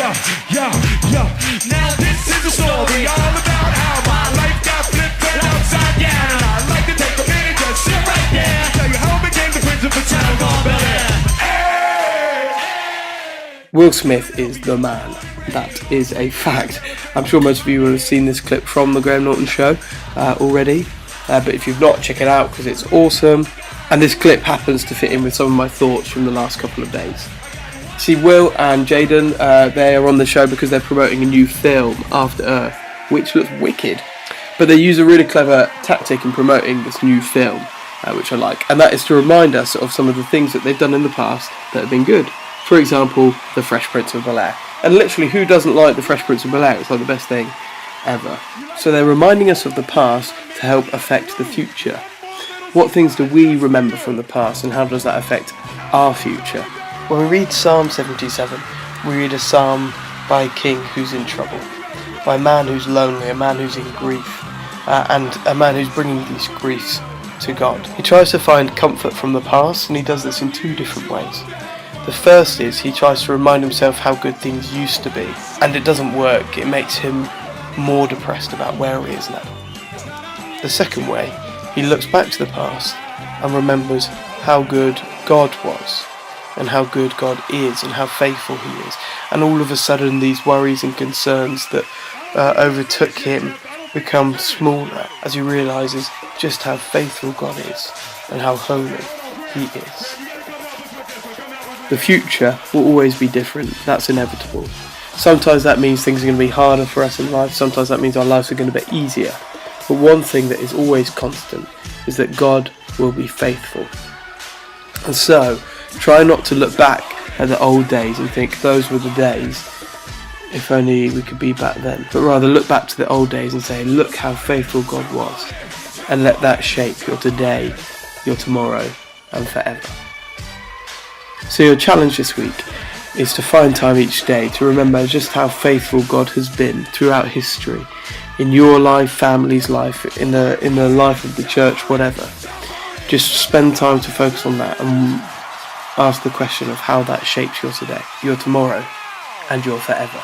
Now this is a story all about how my life got flipped and upside down. And I'd like to take a minute to sit right there, tell you how I became the prince of a town called Bel Air. Will Smith is the man. That is a fact. I'm sure most of you will have seen this clip from the Graham Norton show already, but if you've not, check it out because it's awesome. And this clip happens to fit in with some of my thoughts from the last couple of days. See, Will and Jaden, they are on the show because they're promoting a new film, After Earth, which looks wicked. But they use a really clever tactic in promoting this new film, which I like, and that is to remind us of some of the things that they've done in the past that have been good. For example, The Fresh Prince of Bel Air. And literally, who doesn't like The Fresh Prince of Bel Air? It's like the best thing ever. So they're reminding us of the past to help affect the future. What things do we remember from the past, and how does that affect our future? When we read Psalm 77, we read a psalm by a king who's in trouble, by a man who's lonely, a man who's in grief, and a man who's bringing these griefs to God. He tries to find comfort from the past, and he does this in two different ways. The first is he tries to remind himself how good things used to be, and it doesn't work. It makes him more depressed about where he is now. The second way, he looks back to the past and remembers how good God was, and how good God is, and how faithful he is. And all of a sudden these worries and concerns that overtook him become smaller as he realises just how faithful God is and how holy he is. The future will always be different, that's inevitable. Sometimes that means things are going to be harder for us in life, sometimes that means our lives are going to be easier. But one thing that is always constant is that God will be faithful. And so, try not to look back at the old days and think those were the days, if only we could be back then. But rather look back to the old days and say, look how faithful God was. And let that shape your today, your tomorrow, and forever. So your challenge this week is to find time each day to remember just how faithful God has been throughout history, in your life, family's life, in the life of the church, whatever. Just spend time to focus on that and ask the question of how that shapes your today, your tomorrow, and your forever.